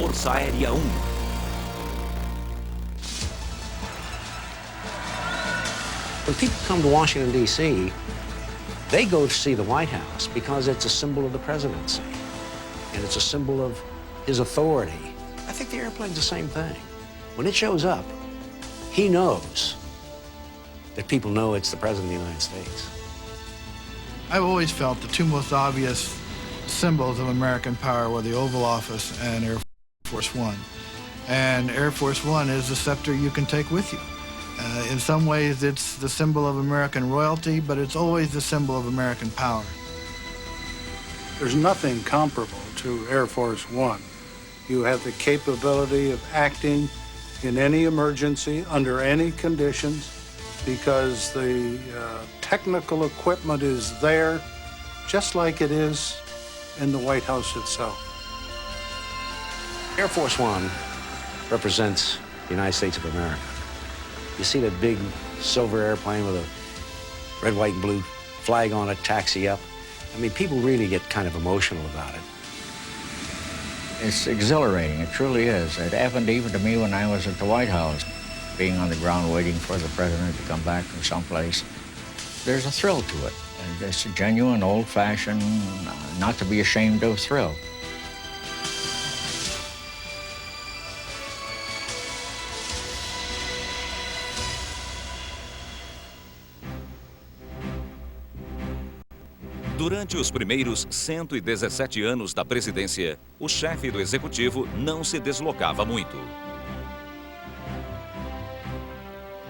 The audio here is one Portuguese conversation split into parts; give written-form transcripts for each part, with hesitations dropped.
Força Aérea 1. When people come to Washington, D.C., they go to see the White House because it's a symbol of the presidency, and it's a symbol of his authority. I think the airplane's the same thing. When it shows up, he knows that people know it's the President of the United States. I've always felt the two most obvious symbols of American power were the Oval Office and Air Force One. And Air Force One is the scepter you can take with you. In some ways, it's the symbol of American royalty, but it's always the symbol of American power. There's nothing comparable to Air Force One. You have the capability of acting in any emergency, under any conditions, because the technical equipment is there, just like it is in the White House itself. Air Force One represents the United States of America. You see that big silver airplane with a red, white, and blue flag on it taxi up. I mean, people really get kind of emotional about it. It's exhilarating, it truly is. It happened even to me when I was at the White House, being on the ground waiting for the president to come back from someplace. There's a thrill to it, and it's a genuine, old-fashioned, not to be ashamed of thrill. Durante os primeiros 117 anos da presidência, o chefe do executivo não se deslocava muito.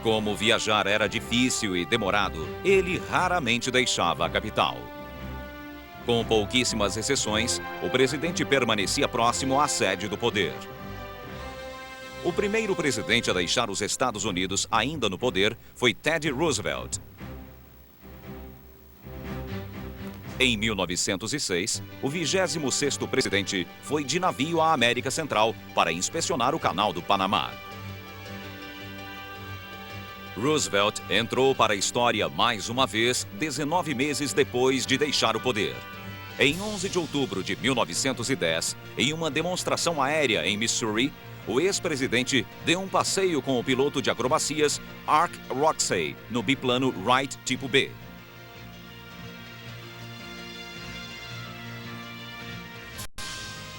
Como viajar era difícil e demorado, ele raramente deixava a capital. Com pouquíssimas exceções, o presidente permanecia próximo à sede do poder. O primeiro presidente a deixar os Estados Unidos ainda no poder foi Teddy Roosevelt. Em 1906, o 26º presidente foi de navio à América Central para inspecionar o Canal do Panamá. Roosevelt entrou para a história mais uma vez 19 meses depois de deixar o poder. Em 11 de outubro de 1910, em uma demonstração aérea em Missouri, o ex-presidente deu um passeio com o piloto de acrobacias Ark Roxey no biplano Wright tipo B.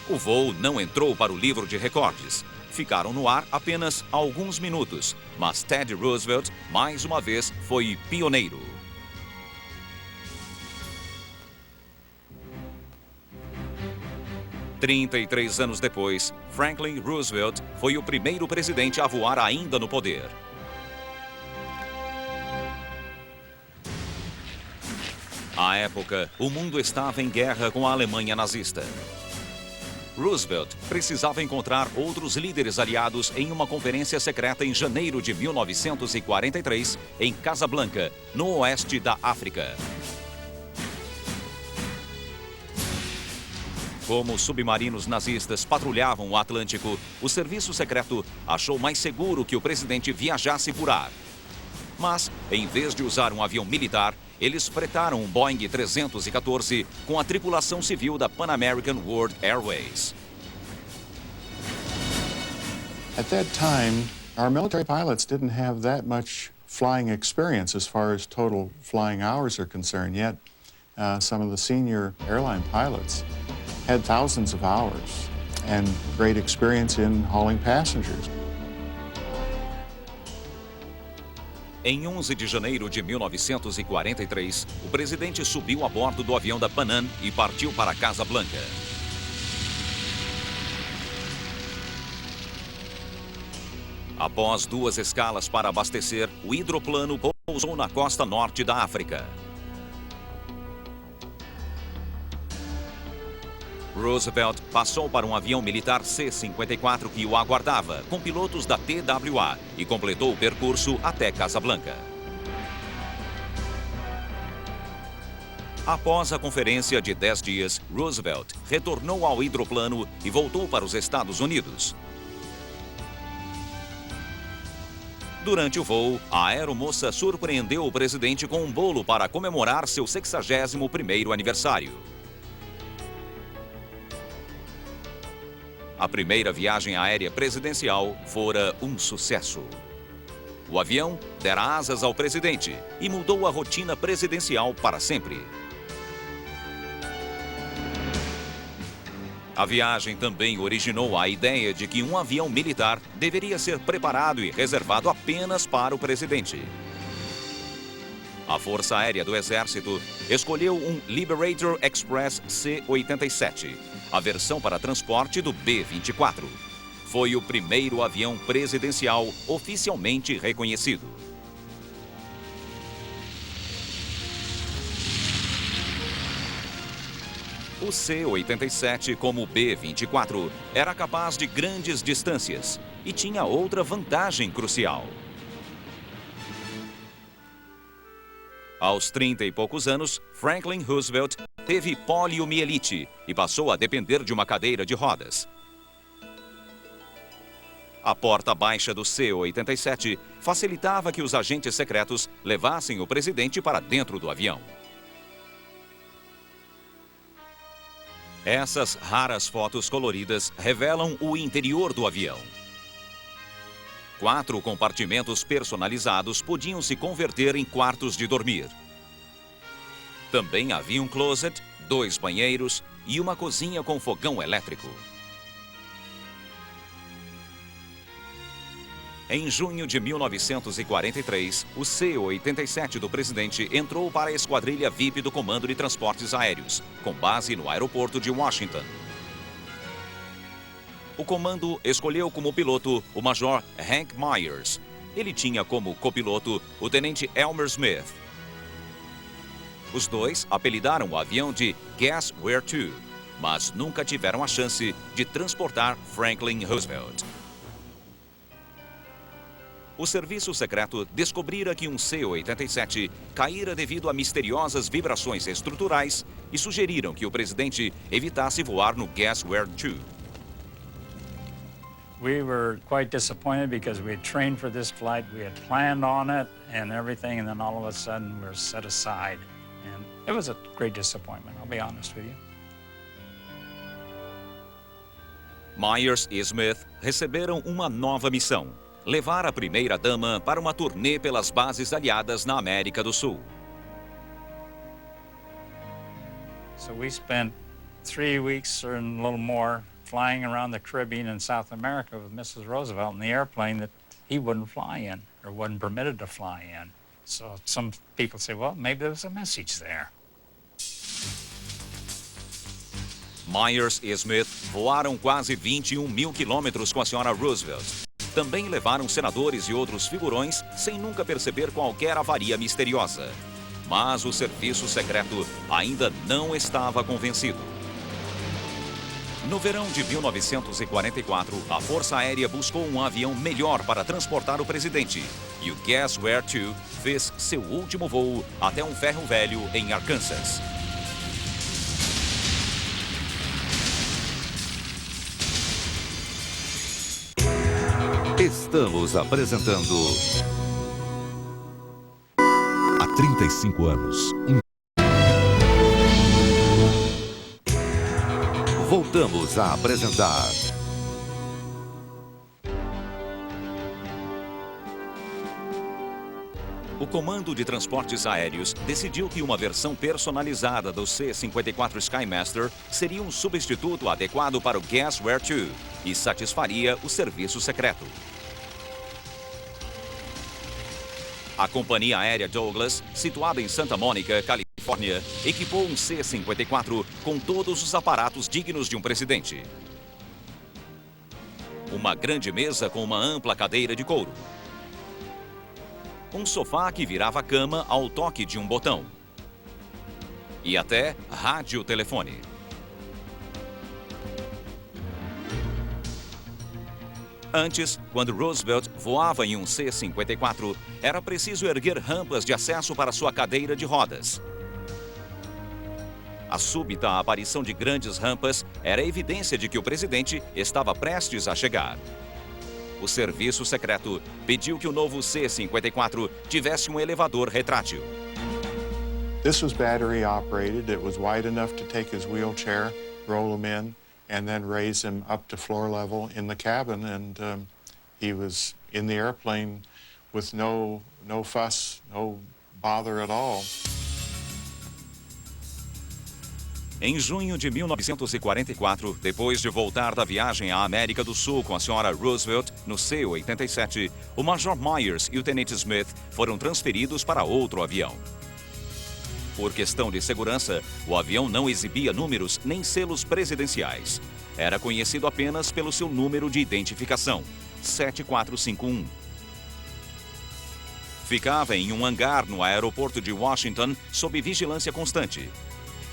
O voo não entrou para o livro de recordes. Ficaram no ar apenas alguns minutos, mas Teddy Roosevelt, mais uma vez, foi pioneiro. "33 anos depois, Franklin Roosevelt foi o primeiro presidente a voar ainda no poder. À época, o mundo estava em guerra com a Alemanha nazista. Roosevelt precisava encontrar outros líderes aliados em uma conferência secreta em janeiro de 1943, em Casablanca, no oeste da África. Como os submarinos nazistas patrulhavam o Atlântico, o serviço secreto achou mais seguro que o presidente viajasse por ar. Mas, em vez de usar um avião militar, eles fretaram um Boeing 314 com a tripulação civil da Pan American World Airways. At that time, our military pilots didn't have that much flying experience as far as total flying hours are concerned, yet some of the senior airline pilots had thousands of hours and great experience in hauling passengers. Em 11 de janeiro de 1943, o presidente subiu a bordo do avião da Pan Am e partiu para Casablanca. Após 2 escalas para abastecer, o hidroplano pousou na costa norte da África. Roosevelt passou para um avião militar C-54 que o aguardava, com pilotos da TWA, e completou o percurso até Casablanca. Após a conferência de 10 dias, Roosevelt retornou ao hidroplano e voltou para os Estados Unidos. Durante o voo, a aeromoça surpreendeu o presidente com um bolo para comemorar seu 61º aniversário. A primeira viagem aérea presidencial fora um sucesso. O avião dera asas ao presidente e mudou a rotina presidencial para sempre. A viagem também originou a ideia de que um avião militar deveria ser preparado e reservado apenas para o presidente. A Força Aérea do Exército escolheu um Liberator Express C-87, a versão para transporte do B-24. Foi o primeiro avião presidencial oficialmente reconhecido. O C-87, como o B-24, era capaz de grandes distâncias e tinha outra vantagem crucial. Aos 30 e poucos anos, Franklin Roosevelt teve poliomielite e passou a depender de uma cadeira de rodas. A porta baixa do C-87 facilitava que os agentes secretos levassem o presidente para dentro do avião. Essas raras fotos coloridas revelam o interior do avião. 4 compartimentos personalizados podiam se converter em quartos de dormir. Também havia um closet, 2 banheiros e uma cozinha com fogão elétrico. Em junho de 1943, o C-87 do presidente entrou para a esquadrilha VIP do Comando de Transportes Aéreos, com base no aeroporto de Washington. O comando escolheu como piloto o Major Hank Myers. Ele tinha como copiloto o Tenente Elmer Smith. Os dois apelidaram o avião de Guess Where To, mas nunca tiveram a chance de transportar Franklin Roosevelt. O serviço secreto descobrira que um C-87 caíra devido a misteriosas vibrações estruturais e sugeriram que o presidente evitasse voar no Guess Where To. We were quite disappointed because we had trained for this flight, we had planned on it and everything, and then all of a sudden we're set aside. And it was a great disappointment, I'll be honest with you. Myers e Smith receberam uma nova missão: levar a primeira-dama para uma turnê pelas bases aliadas na América do Sul. So we spent 3 weeks or a little more flying around the Caribbean and South America with Mrs. Roosevelt in the airplane that he wouldn't fly in or wasn't permitted to fly in. So some people say, well, maybe there was a message there. Myers e Smith voaram quase 21 mil quilômetros com a senhora Roosevelt. Também levaram senadores e outros figurões sem nunca perceber qualquer avaria misteriosa. Mas o serviço secreto ainda não estava convencido. No verão de 1944, a Força Aérea buscou um avião melhor para transportar o presidente. E o Guess Where To fez seu último voo até um ferro velho em Arkansas. Estamos apresentando... Há 35 anos, voltamos a apresentar... O Comando de Transportes Aéreos decidiu que uma versão personalizada do C-54 Skymaster seria um substituto adequado para o Guess Where To e satisfaria o serviço secreto. A companhia aérea Douglas, situada em Santa Mônica, Califórnia, equipou um C-54 com todos os aparatos dignos de um presidente. Uma grande mesa com uma ampla cadeira de couro. Um sofá que virava cama ao toque de um botão. E até rádio-telefone. Antes, quando Roosevelt voava em um C-54, era preciso erguer rampas de acesso para sua cadeira de rodas. A súbita aparição de grandes rampas era evidência de que o presidente estava prestes a chegar. O serviço secreto pediu que o novo C-54 tivesse um elevador retrátil. This was battery operated. It was wide enough to take his wheelchair, roll him in, and then raise him up to floor level in the cabin, and he was in the airplane with no fuss, no bother at all. Em junho de 1944, depois de voltar da viagem à América do Sul com a senhora Roosevelt no C-87, o Major Myers e o Tenente Smith foram transferidos para outro avião. Por questão de segurança, o avião não exibia números nem selos presidenciais. Era conhecido apenas pelo seu número de identificação, 7451. Ficava em um hangar no aeroporto de Washington sob vigilância constante.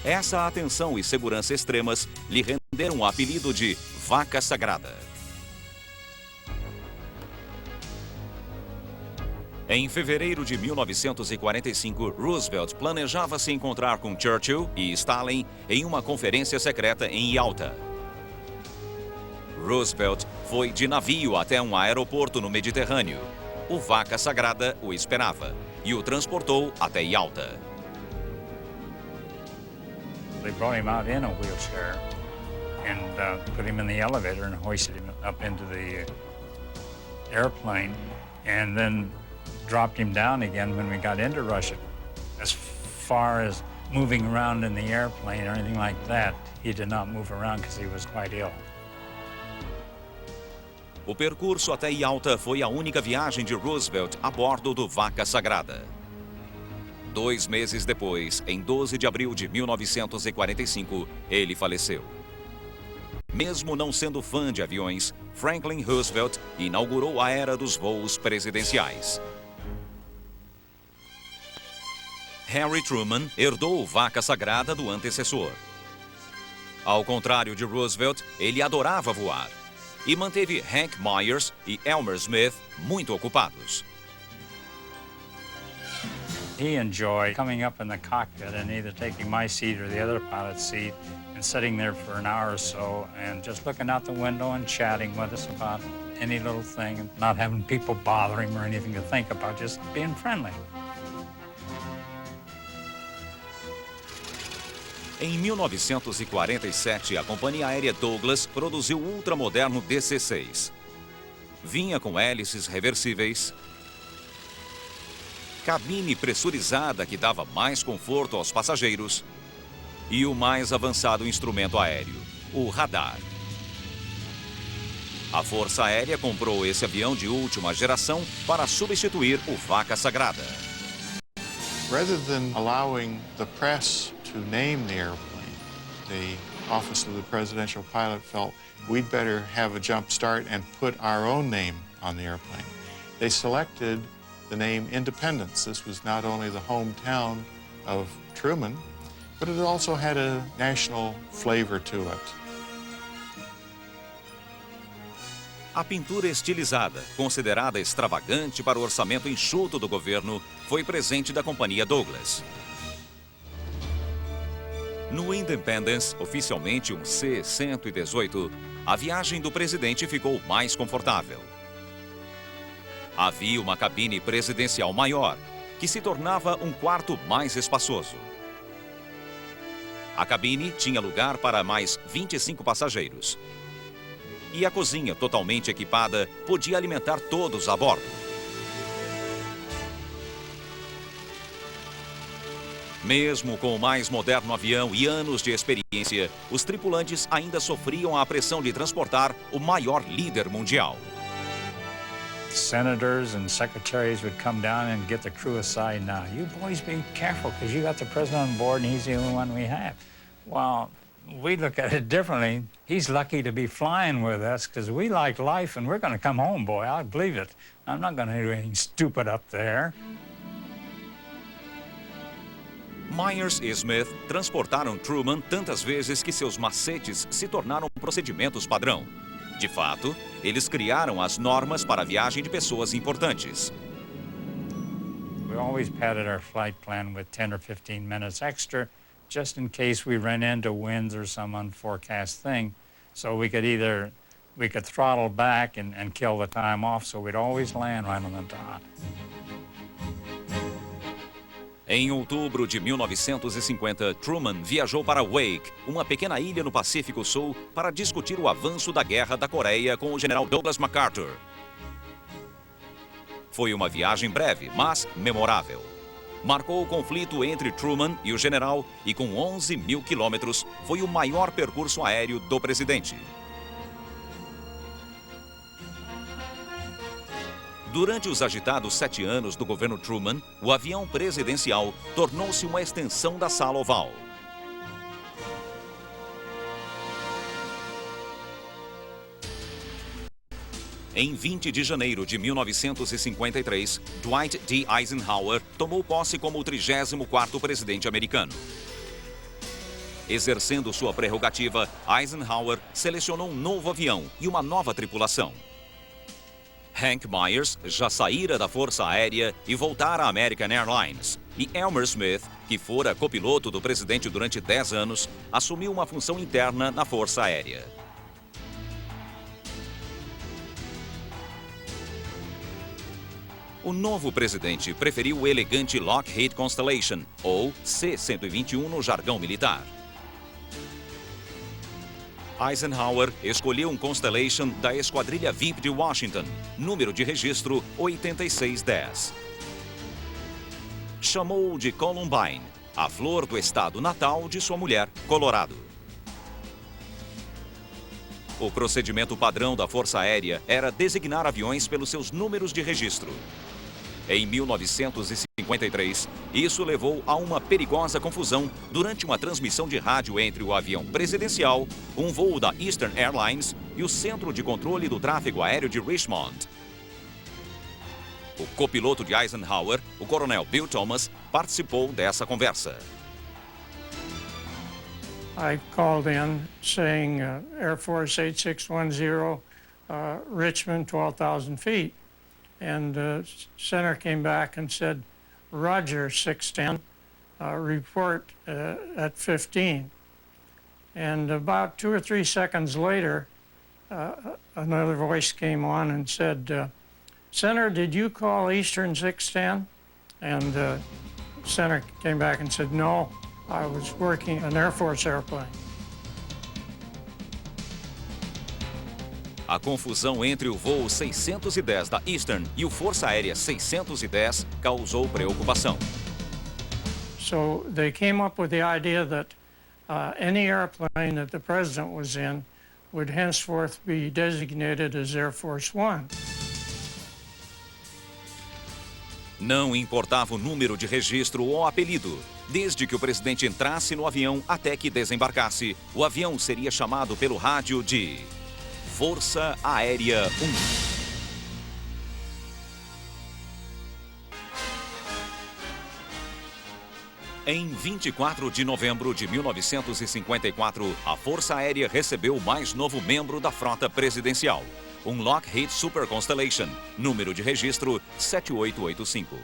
Essa atenção e segurança extremas lhe renderam o apelido de Vaca Sagrada. Em fevereiro de 1945, Roosevelt planejava se encontrar com Churchill e Stalin em uma conferência secreta em Yalta. Roosevelt foi de navio até um aeroporto no Mediterrâneo. O Vaca Sagrada o esperava e o transportou até Yalta. They brought him out in a wheelchair and put him in the elevator and hoisted him up into the airplane and then dropped him down again when we got into Russia. As far as moving around in the airplane or anything like that, he did not move around because he was quite ill. O percurso até Yalta foi a única viagem de Roosevelt a bordo do Vaca Sagrada. 2 meses depois, em 12 de abril de 1945, ele faleceu. Mesmo não sendo fã de aviões, Franklin Roosevelt inaugurou a era dos voos presidenciais. Harry Truman herdou o Vaca Sagrada do antecessor. Ao contrário de Roosevelt, ele adorava voar e manteve Hank Myers e Elmer Smith muito ocupados. He enjoyed coming up in the cockpit and either taking my seat or the other pilot's seat and sitting there for an hour or so and just looking out the window and chatting with us about any little thing and not having people bother him or anything to think about, just being friendly. Em 1947, a companhia aérea Douglas produziu o ultramoderno DC-6. Vinha com hélices reversíveis, cabine pressurizada que dava mais conforto aos passageiros e o mais avançado instrumento aéreo, o radar. A Força Aérea comprou esse avião de última geração para substituir o Vaca Sagrada. Rather than allowing the press to name the airplane, the Office of the Presidential Pilot felt we'd better have a jump start and put our own name on the airplane. They selected the name Independence. This was not only the hometown of Truman, but it also had a national flavor to it. A pintura estilizada, considerada extravagante para o orçamento enxuto do governo, foi presente da companhia Douglas. No Independence, oficialmente um C-118, a viagem do presidente ficou mais confortável. Havia uma cabine presidencial maior, que se tornava um quarto mais espaçoso. A cabine tinha lugar para mais 25 passageiros. E a cozinha, totalmente equipada, podia alimentar todos a bordo. Mesmo com o mais moderno avião e anos de experiência, os tripulantes ainda sofriam a pressão de transportar o maior líder mundial. Senators and secretaries would come down and get the crew aside. Now, you boys be careful because you got the president on board and he's the only one we have. Well, we look at it differently. He's lucky to be flying with us because we like life and we're going to come home, boy. I believe it. I'm not going to do anything stupid up there. Myers e Smith transportaram Truman tantas vezes que seus macetes se tornaram procedimentos padrão. De fato, eles criaram as normas para a viagem de pessoas importantes. We always padded our flight plan with 10 or 15 minutes extra just in case we ran into winds or some unforecast thing. So we could throttle back and kill the time off, so we'd always land right on the dot. Em outubro de 1950, Truman viajou para Wake, uma pequena ilha no Pacífico Sul, para discutir o avanço da Guerra da Coreia com o general Douglas MacArthur. Foi uma viagem breve, mas memorável. Marcou o conflito entre Truman e o general e, com 11 mil quilômetros, foi o maior percurso aéreo do presidente. Durante os agitados 7 anos do governo Truman, o avião presidencial tornou-se uma extensão da Sala Oval. Em 20 de janeiro de 1953, Dwight D. Eisenhower tomou posse como o 34º presidente americano. Exercendo sua prerrogativa, Eisenhower selecionou um novo avião e uma nova tripulação. Hank Myers já saíra da Força Aérea e voltara à American Airlines. E Elmer Smith, que fora copiloto do presidente durante 10 anos, assumiu uma função interna na Força Aérea. O novo presidente preferiu o elegante Lockheed Constellation, ou C-121 no jargão militar. Eisenhower escolheu um Constellation da Esquadrilha VIP de Washington, número de registro 8610. Chamou-o de Columbine, a flor do estado natal de sua mulher, Colorado. O procedimento padrão da Força Aérea era designar aviões pelos seus números de registro. Em 1953, isso levou a uma perigosa confusão durante uma transmissão de rádio entre o avião presidencial, um voo da Eastern Airlines e o Centro de Controle do Tráfego Aéreo de Richmond. O copiloto de Eisenhower, o coronel Bill Thomas, participou dessa conversa. I called in saying Air Force 8610, Richmond, 12,000 feet. And the center came back and said, Roger, 610, report at 15. And about 2 or 3 seconds later, another voice came on and said, Center, did you call Eastern 610? And the center came back and said, no, I was working an Air Force airplane. A confusão entre o voo 610 da Eastern e o Força Aérea 610 causou preocupação. So they came up with the idea that any airplane that the president was in would henceforth be designated as Air Force One. Não importava o número de registro ou apelido. Desde que o presidente entrasse no avião até que desembarcasse, o avião seria chamado pelo rádio de Força Aérea 1. Em 24 de novembro de 1954, a Força Aérea recebeu o mais novo membro da frota presidencial, um Lockheed Super Constellation, número de registro 7885.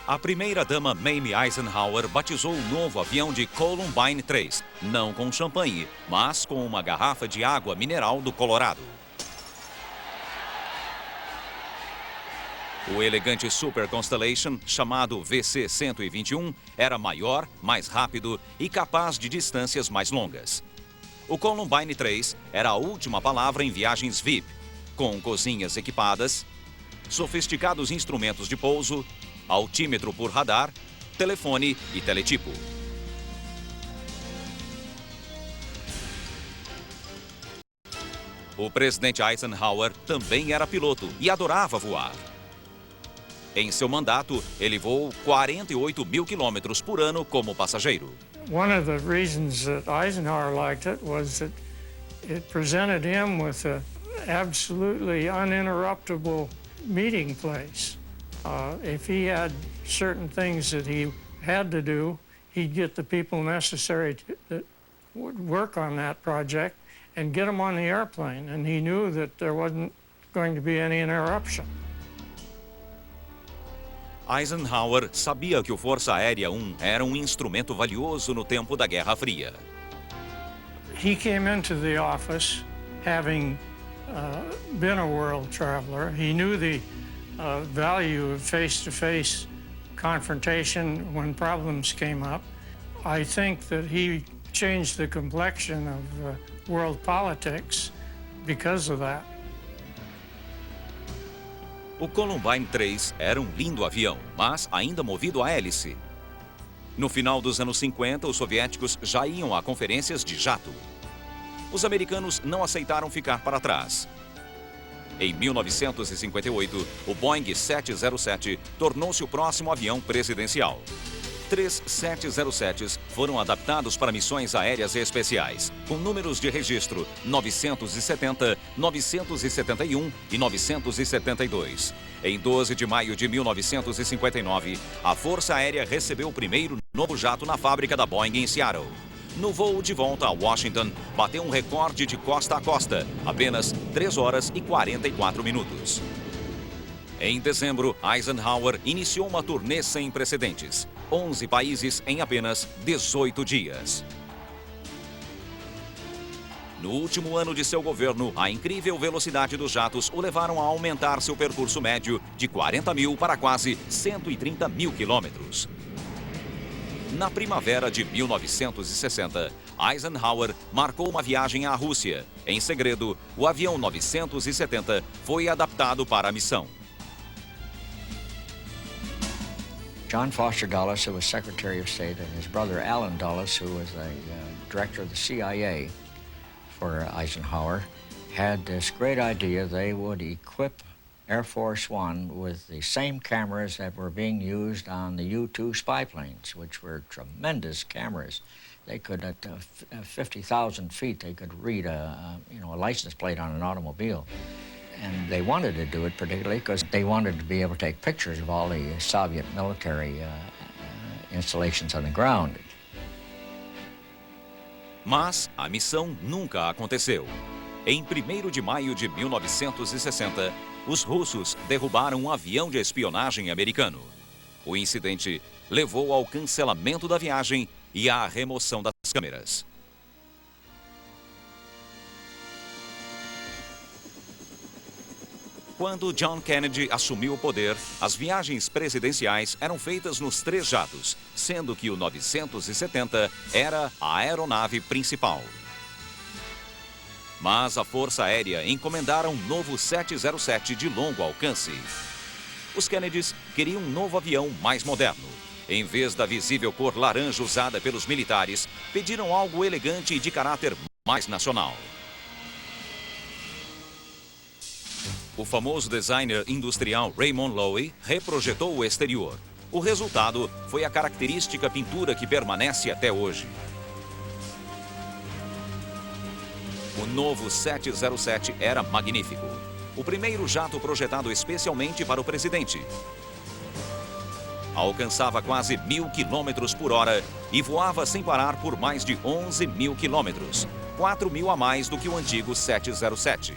A primeira-dama Mamie Eisenhower batizou o novo avião de Columbine 3, não com champanhe, mas com uma garrafa de água mineral do Colorado. O elegante Super Constellation, chamado VC-121, era maior, mais rápido e capaz de distâncias mais longas. O Columbine 3 era a última palavra em viagens VIP, com cozinhas equipadas, sofisticados instrumentos de pouso, altímetro por radar, telefone e teletipo. O presidente Eisenhower também era piloto e adorava voar. Em seu mandato, ele voou 48 mil quilômetros por ano como passageiro. One of the reasons that Eisenhower liked it was that it presented him with an absolutely uninterruptible meeting place. If he had certain things that he had to do, he'd get the people necessary that would work on that project and get them on the airplane. And he knew that there wasn't going to be any interruption. Eisenhower sabia que o Força Aérea 1 era um instrumento valioso no tempo da Guerra Fria. He came into the office having been a world traveler. He knew the value of face-to-face confrontation when problems came up. I think that he changed the complexion of world politics because of that. O Columbine 3 era um lindo avião, mas ainda movido a hélice. No final dos anos 50, os soviéticos já iam a conferências de jato. Os americanos não aceitaram ficar para trás. Em 1958, o Boeing 707 tornou-se o próximo avião presidencial. 3 707s foram adaptados para missões aéreas especiais, com números de registro 970, 971 e 972. Em 12 de maio de 1959, a Força Aérea recebeu o primeiro novo jato na fábrica da Boeing em Seattle. No voo de volta a Washington, bateu um recorde de costa a costa, apenas 3 horas e 44 minutos. Em dezembro, Eisenhower iniciou uma turnê sem precedentes. 11 países em apenas 18 dias. No último ano de seu governo, a incrível velocidade dos jatos o levaram a aumentar seu percurso médio de 40 mil para quase 130 mil quilômetros. Na primavera de 1960, Eisenhower marcou uma viagem à Rússia. Em segredo, o avião 970 foi adaptado para a missão. John Foster Dulles, who was Secretary of State, and his brother Allen Dulles, who was the director of the CIA for Eisenhower, had this great idea they would equip Air Force One with the same cameras that were being used on the U-2 spy planes, which were tremendous cameras. They could, at 50,000 feet, they could read a license plate on an automobile. And they wanted to do it particularly because they wanted to be able to take pictures of all the Soviet military installations on the ground. Mas a missão nunca aconteceu. Em 1º de maio de 1960, os russos derrubaram um avião de espionagem americano. O incidente levou ao cancelamento da viagem e à remoção das câmeras. Quando John Kennedy assumiu o poder, as viagens presidenciais eram feitas nos 3 jatos, sendo que o 970 era a aeronave principal. Mas a Força Aérea encomendara um novo 707 de longo alcance. Os Kennedys queriam um novo avião mais moderno. Em vez da visível cor laranja usada pelos militares, pediram algo elegante e de caráter mais nacional. O famoso designer industrial Raymond Loewy reprojetou o exterior. O resultado foi a característica pintura que permanece até hoje. O novo 707 era magnífico. O primeiro jato projetado especialmente para o presidente. Alcançava quase 1.000 quilômetros por hora e voava sem parar por mais de 11.000 quilômetros, 4.000 a mais do que o antigo 707.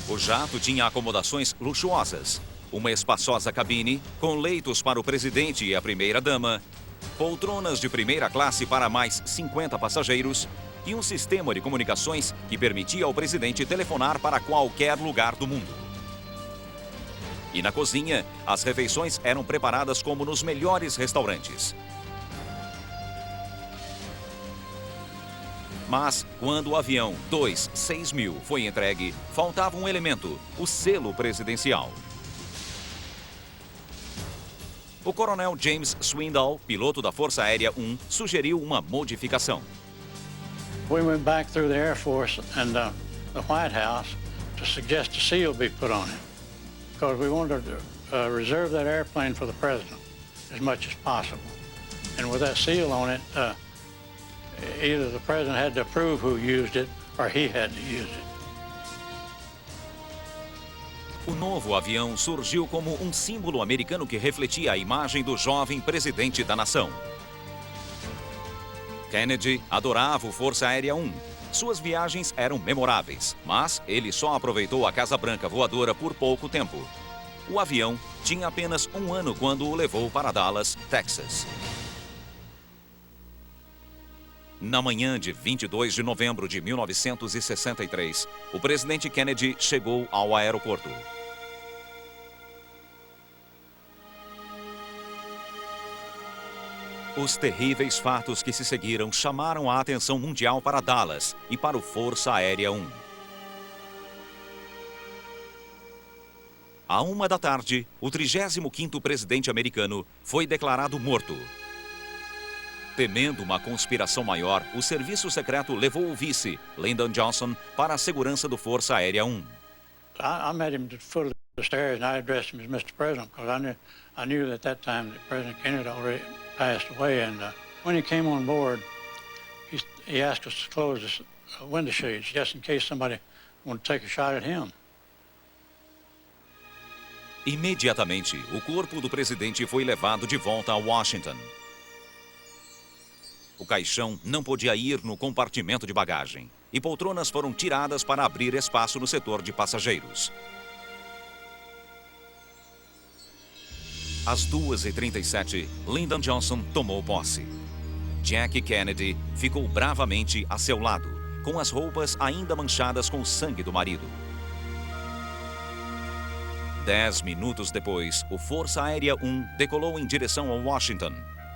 O jato tinha acomodações luxuosas, uma espaçosa cabine com leitos para o presidente e a primeira-dama, poltronas de primeira classe para mais 50 passageiros e um sistema de comunicações que permitia ao presidente telefonar para qualquer lugar do mundo. E na cozinha, as refeições eram preparadas como nos melhores restaurantes. Mas, quando o avião 26000 foi entregue, faltava um elemento, o selo presidencial. O coronel James Swindall, piloto da Força Aérea 1, sugeriu uma modificação. We went back through the Air Force and the White House to suggest a seal be put on it, because we wanted to reserve that airplane for the president as much as possible. And with that seal on it, either the president had to approve who used it or he had to use it. O novo avião surgiu como um símbolo americano que refletia a imagem do jovem presidente da nação. Kennedy adorava o Força Aérea 1. Suas viagens eram memoráveis, mas ele só aproveitou a Casa Branca voadora por pouco tempo. O avião tinha apenas 1 ano quando o levou para Dallas, Texas. Na manhã de 22 de novembro de 1963, o presidente Kennedy chegou ao aeroporto. Os terríveis fatos que se seguiram chamaram a atenção mundial para Dallas e para o Força Aérea 1. À 1 da tarde, o 35º presidente americano foi declarado morto. Temendo uma conspiração maior, o serviço secreto levou o vice, Lyndon Johnson, para a segurança do Força Aérea 1. I met him at the foot of the stairs and I addressed him as Mr. President because I knew at that time that President Kennedy had already passed away. And when he came on board, he asked us to close the window shades just in case somebody wanted to take a shot at him. Imediatamente, o corpo do presidente foi levado de volta a Washington. O caixão não podia ir no compartimento de bagagem e poltronas foram tiradas para abrir espaço no setor de passageiros. Às 2h37, Lyndon Johnson tomou posse. Jackie Kennedy ficou bravamente a seu lado, com as roupas ainda manchadas com o sangue do marido. 10 minutos depois, o Força Aérea 1 decolou em direção a Washington.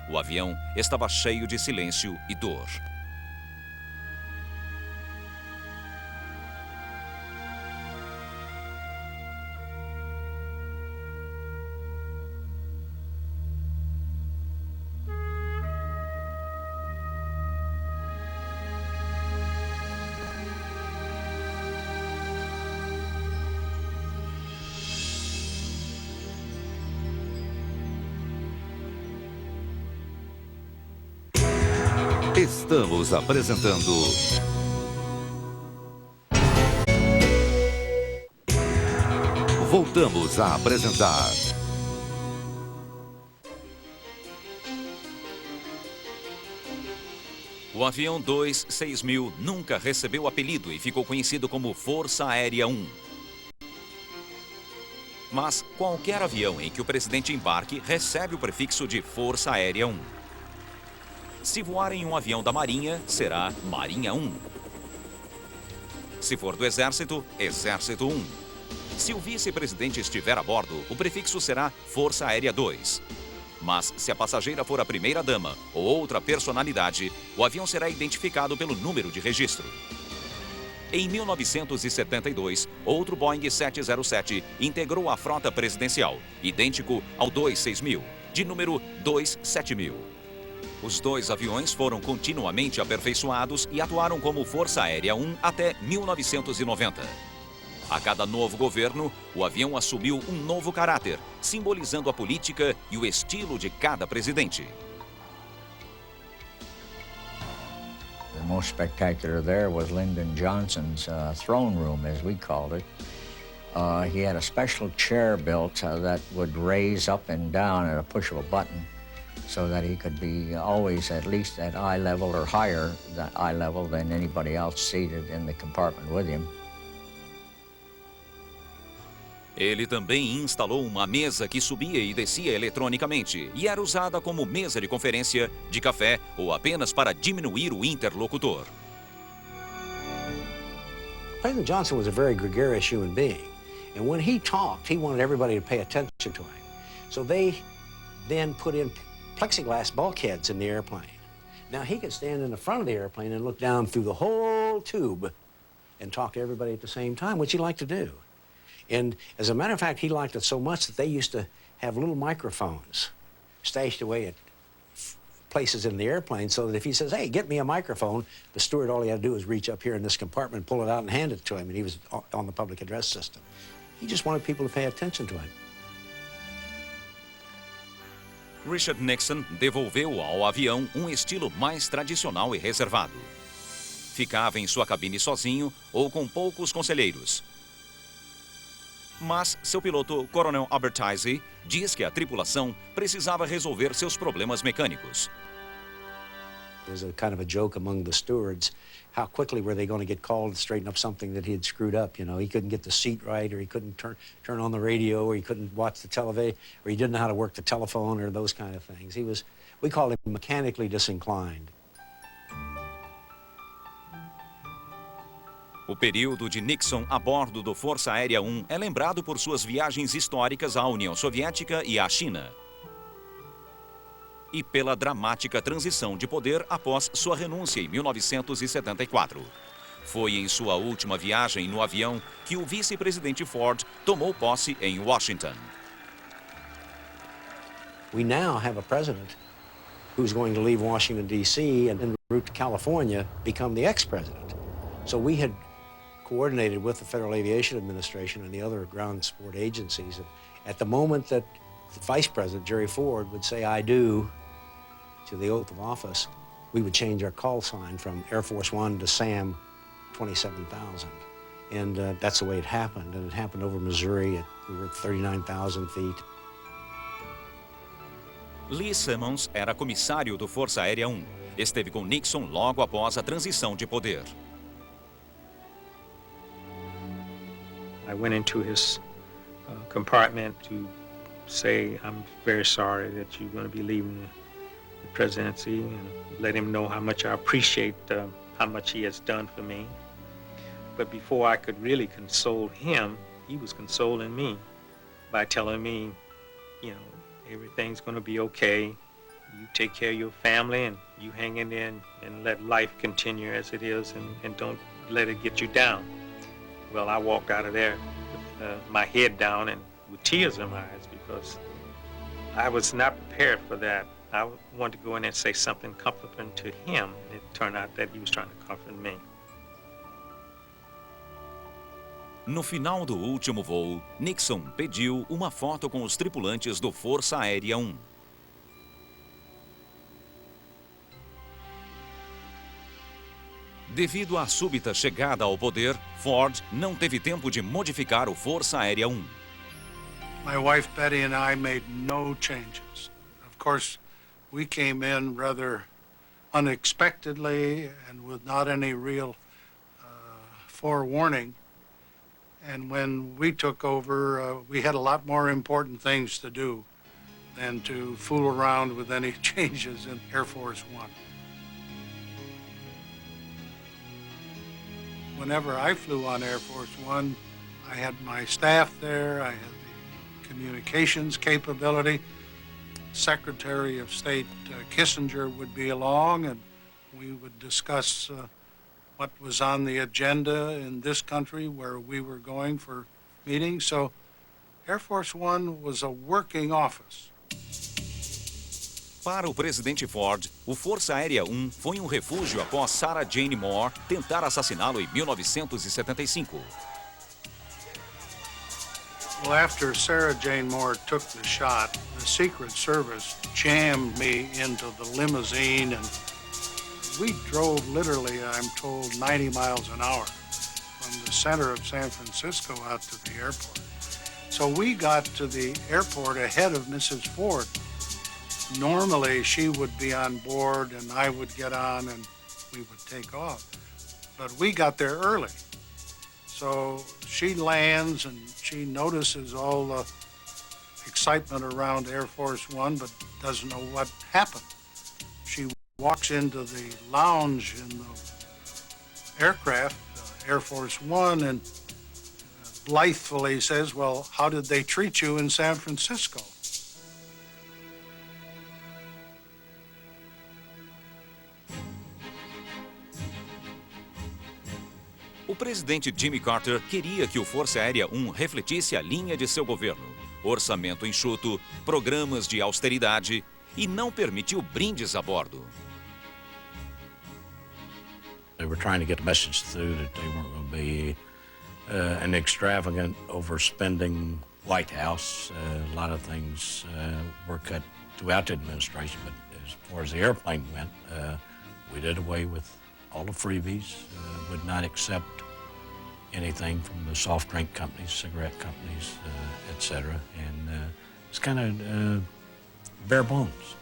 O avião estava cheio de silêncio e dor. Estamos apresentando Voltamos a apresentar O avião 26000 nunca recebeu apelido e ficou conhecido como Força Aérea 1. Mas qualquer avião em que o presidente embarque recebe o prefixo de Força Aérea 1. Se voar em um avião da Marinha, será Marinha 1. Se for do Exército, Exército 1. Se o vice-presidente estiver a bordo, o prefixo será Força Aérea 2. Mas se a passageira for a primeira-dama ou outra personalidade, o avião será identificado pelo número de registro. Em 1972, outro Boeing 707 integrou a frota presidencial, idêntico ao 26000, de número 27000. Os dois aviões foram continuamente aperfeiçoados e atuaram como Força Aérea 1 até 1990. A cada novo governo, o avião assumiu um novo caráter, simbolizando a política e o estilo de cada presidente. The most spectacular there was Lyndon Johnson's throne room, as we called it. He had a special chair built that would raise up and down at a push of a button, so that he could be always at least at eye level or higher than eye level than anybody else seated in the compartment with him. Ele também instalou uma mesa que subia e descia eletronicamente e era usada como mesa de conferência, de café ou apenas para diminuir o interlocutor. President Johnson was a very gregarious human being, and when he talked, he wanted everybody to pay attention to him. So they then put in plexiglass bulkheads in the airplane. Now he could stand in the front of the airplane and look down through the whole tube and talk to everybody at the same time, which he liked to do. And as a matter of fact, he liked it so much that they used to have little microphones stashed away at places in the airplane so that if he says, hey, get me a microphone, the steward, all he had to do was reach up here in this compartment, pull it out and hand it to him, and he was on the public address system. He just wanted people to pay attention to him. Richard Nixon devolveu ao avião um estilo mais tradicional e reservado. Ficava em sua cabine sozinho ou com poucos conselheiros. Mas seu piloto, Coronel Albertizzi, diz que a tripulação precisava resolver seus problemas mecânicos. It was a kind of a joke among the stewards. How quickly were they going to get called to straighten up something that he had screwed up? You know, he couldn't get the seat right, or he couldn't turn on the radio, or he couldn't watch the television, or he didn't know how to work the telephone, or those kind of things. We called him mechanically disinclined. O período de Nixon a bordo do Força Aérea 1 é lembrado por suas viagens históricas à União Soviética e à China. e pela dramática transição de poder após sua renúncia em 1974. Foi em sua última viagem no avião que o vice-presidente Ford tomou posse em Washington. We now have a president who's going to leave Washington, D.C. and en route to California become the ex-president. So we had coordinated with the Federal Aviation Administration and the other ground support agencies. At the moment that the Vice President, Jerry Ford, would say, "I do," to the oath of office, we would change our call sign from Air Force One to SAM 27,000. And that's the way it happened. And it happened over Missouri. We were at 39,000 feet. Lee Simmons era comissário do Força Aérea 1. Esteve com Nixon logo após a transição de poder. I went into his compartment to say, "I'm very sorry that you're going to be leaving the presidency," and let him know how much I appreciate how much he has done for me. But before I could really console him, he was consoling me by telling me, you know, everything's going to be okay. You take care of your family and you hang in there and let life continue as it is, and don't let it get you down. Well, I walked out of there with my head down and with tears in my eyes because I was not prepared for that. I wanted to go in and say something comforting to him, and it turned out that he was trying to comfort me. No final do último voo, Nixon pediu uma foto com os tripulantes do Força Aérea 1. Devido à súbita chegada ao poder, Ford não teve tempo de modificar o Força Aérea 1. My wife Betty and I made no changes. Of course, we came in rather unexpectedly and with not any real forewarning. And when we took over, we had a lot more important things to do than to fool around with any changes in Air Force One. Whenever I flew on Air Force One, I had my staff there, I had the communications capability. Secretary of State Kissinger would be along, and we would discuss what was on the agenda in this country where we were going for meetings. So Air Force One was a working office. Para o presidente Ford, o Força Aérea 1 foi um refúgio após Sarah Jane Moore tentar assassiná-lo em 1975. Well, after Sarah Jane Moore took the shot, the Secret Service jammed me into the limousine, and we drove literally, I'm told, 90 miles an hour from the center of San Francisco out to the airport. So we got to the airport ahead of Mrs. Ford. Normally, she would be on board and I would get on and we would take off. But we got there early. So she lands and she notices all the excitement around Air Force One, but doesn't know what happened. She walks into the lounge in the aircraft, Air Force One, and blithely says, "Well, how did they treat you in San Francisco?" O presidente Jimmy Carter queria que o Força Aérea 1 refletisse a linha de seu governo. Orçamento enxuto, programas de austeridade e não permitiu brindes a bordo. They were trying to get the message through that they weren't going to be an extravagant, overspending White House. A lot of things were cut throughout the administration, but as far as the airplane went, we did away with all the freebies, would not accept anything from the soft drink companies, cigarette companies, etc. And it's kind of bare bones.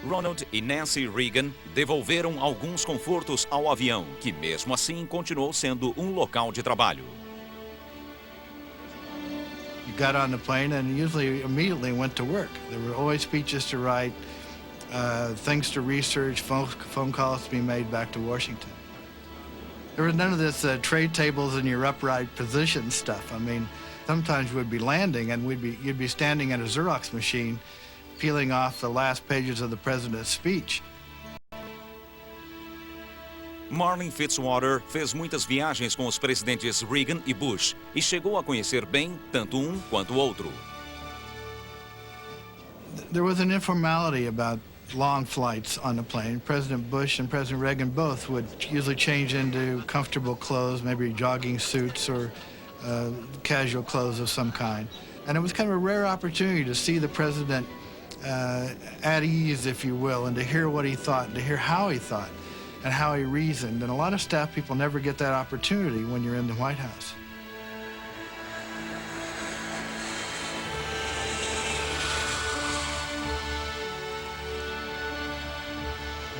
Ronald e Nancy Reagan devolveram alguns confortos ao avião, que mesmo assim continuou sendo um local de trabalho. You got on the plane and usually immediately went to work. There were always speeches to write, things to research, phone calls to be made back to Washington. There was none of this trade tables in your upright position stuff. I mean, Sometimes we'd be landing and you'd be standing at a Xerox machine peeling off the last pages of the president's speech. Marlin Fitzwater fez muitas viagens com os presidentes Reagan e Bush e chegou a conhecer bem tanto um quanto o outro. There was an informality about long flights on the plane. President Bush and President Reagan both would usually change into comfortable clothes, maybe jogging suits or casual clothes of some kind. And it was kind of a rare opportunity to see the president at ease, if you will, and to hear what he thought, and to hear how he thought, and how he reasoned. And a lot of staff people never get that opportunity when you're in the White House.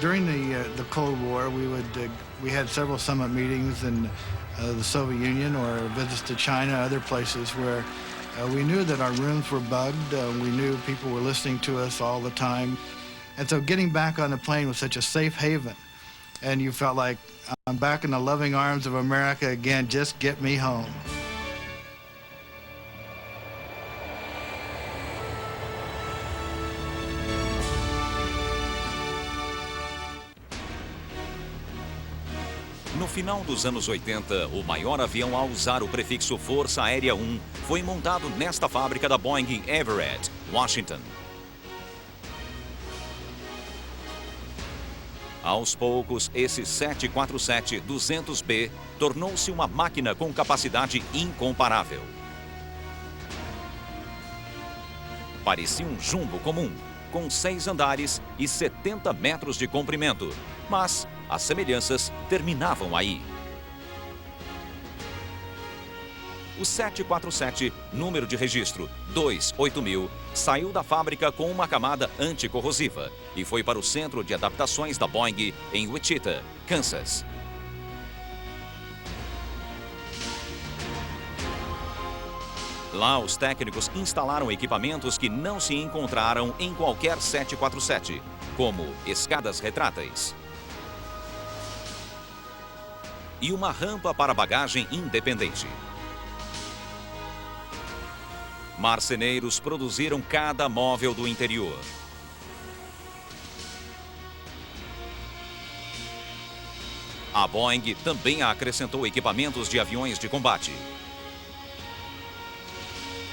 During the Cold War, we had several summit meetings in the Soviet Union or visits to China, other places where we knew that our rooms were bugged. We knew people were listening to us all the time. And so getting back on the plane was such a safe haven. And you felt like, I'm back in the loving arms of America again, just get me home. No final dos anos 80, o maior avião a usar o prefixo Força Aérea 1 foi montado nesta fábrica da Boeing em Everett, Washington. Aos poucos, esse 747-200B tornou-se uma máquina com capacidade incomparável. Parecia um jumbo comum, com 6 andares e 70 metros de comprimento, mas as semelhanças terminavam aí. O 747, número de registro 28000, saiu da fábrica com uma camada anticorrosiva e foi para o centro de adaptações da Boeing em Wichita, Kansas. Lá, os técnicos instalaram equipamentos que não se encontraram em qualquer 747, como escadas retráteis e uma rampa para bagagem independente. Marceneiros produziram cada móvel do interior. A Boeing também acrescentou equipamentos de aviões de combate,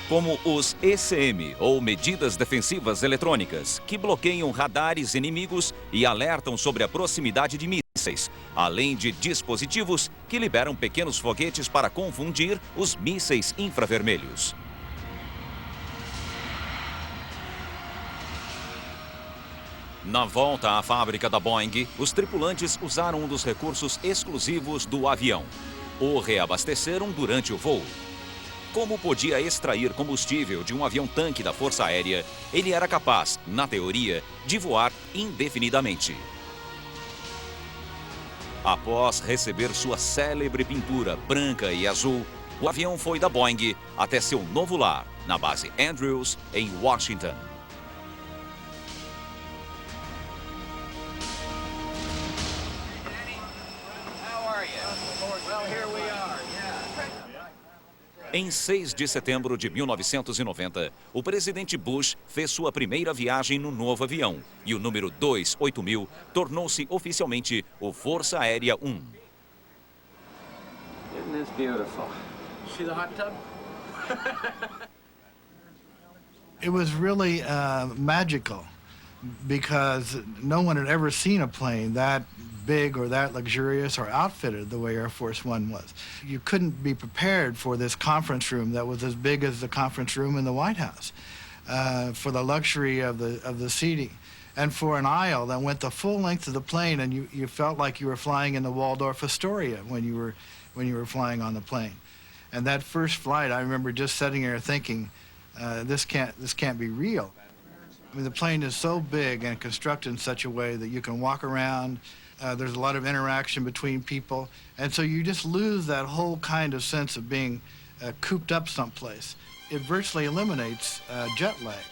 como os ECM, ou Medidas Defensivas Eletrônicas, que bloqueiam radares inimigos e alertam sobre a proximidade de mísseis, além de dispositivos que liberam pequenos foguetes para confundir os mísseis infravermelhos. Na volta à fábrica da Boeing, os tripulantes usaram um dos recursos exclusivos do avião: o reabasteceram durante o voo. Como podia extrair combustível de um avião-tanque da Força Aérea, ele era capaz, na teoria, de voar indefinidamente. Após receber sua célebre pintura branca e azul, o avião foi da Boeing até seu novo lar, na base Andrews, em Washington. Em 6 de setembro de 1990, o presidente Bush fez sua primeira viagem no novo avião e o número 28000 tornou-se oficialmente o Força Aérea 1. Isn't this beautiful? See the hot tub? It was really magical because no one had ever seen a plane that big or that luxurious or outfitted the way Air Force One was. You couldn't be prepared for this conference room that was as big as the conference room in the White House, for the luxury of the seating, and for an aisle that went the full length of the plane, and you felt like you were flying in the Waldorf Astoria when you were flying on the plane. And that first flight, I remember just sitting there thinking, this can't be real. I mean, the plane is so big and constructed in such a way that you can walk around. There's a lot of interaction between people, and so you just lose that whole kind of sense of being cooped up someplace. It virtually eliminates jet lag.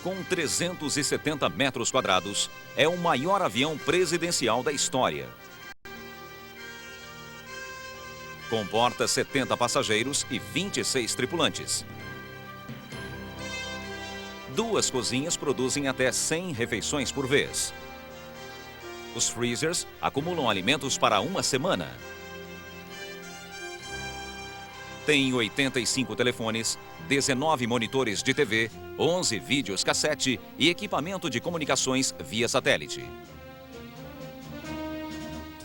Com 370 metros quadrados, é o maior avião presidencial da história. Comporta 70 passageiros e 26 tripulantes. 2 cozinhas produzem até 100 refeições por vez. Os freezers acumulam alimentos para uma semana. Tem 85 telefones, 19 monitores de TV, 11 vídeos cassete e equipamento de comunicações via satélite.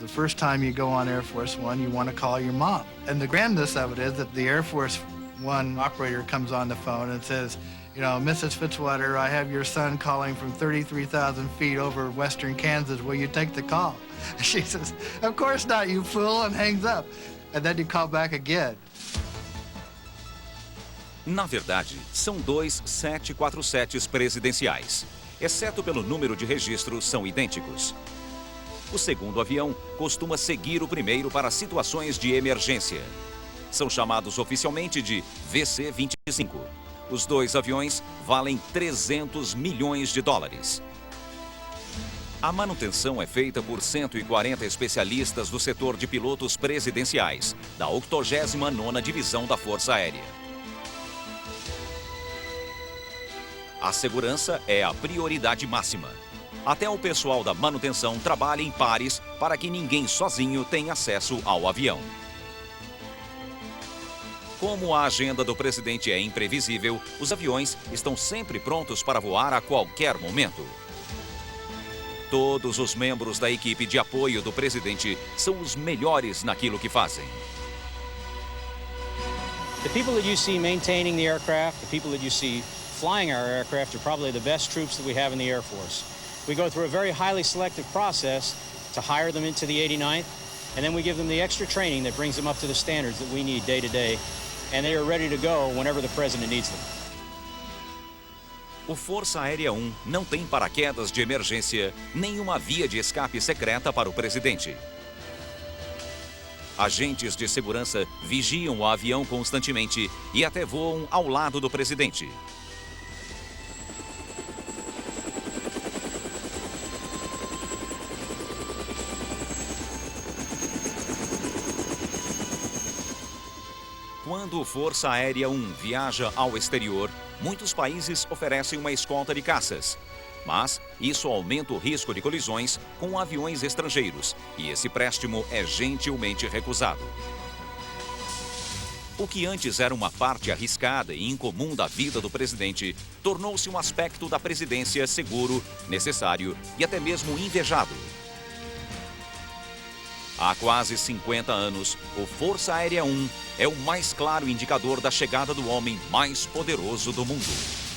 The first time you go on Air Force One, you want to call your mom. And the grandness of it is that the Air Force One operator comes on the phone and says, you know, Mrs. Fitzwater, I have your son calling from 33,000 feet over western Kansas. Will you take the call? She says, of course not, you fool, and hangs up. And then you call back again. Na verdade, são 2 747s presidenciais. Exceto pelo número de registro, são idênticos. O segundo avião costuma seguir o primeiro para situações de emergência. São chamados oficialmente de VC-25. Os 2 aviões valem 300 milhões de dólares. A manutenção é feita por 140 especialistas do setor de pilotos presidenciais, da 89ª Divisão da Força Aérea. A segurança é a prioridade máxima. Até o pessoal da manutenção trabalha em pares para que ninguém sozinho tenha acesso ao avião. Como a agenda do presidente é imprevisível, os aviões estão sempre prontos para voar a qualquer momento. Todos os membros da equipe de apoio do presidente são os melhores naquilo que fazem. The people that you see maintaining the aircraft, the people that you see flying our aircraft are probably the best troops that we have in the Air Force. We go through a very highly selective process to hire them into the 89th, and then we give them the extra training that brings them up to the standards that we need day to day, and they are ready to go whenever the President needs them. O Força Aérea 1 não tem paraquedas de emergência, nem uma via de escape secreta para o presidente. Agentes de segurança vigiam o avião constantemente e até voam ao lado do presidente. Quando o Força Aérea 1 viaja ao exterior, muitos países oferecem uma escolta de caças. Mas isso aumenta o risco de colisões com aviões estrangeiros e esse préstimo é gentilmente recusado. O que antes era uma parte arriscada e incomum da vida do presidente, tornou-se um aspecto da presidência seguro, necessário e até mesmo invejado. Há quase 50 anos, o Força Aérea 1 é o mais claro indicador da chegada do homem mais poderoso do mundo.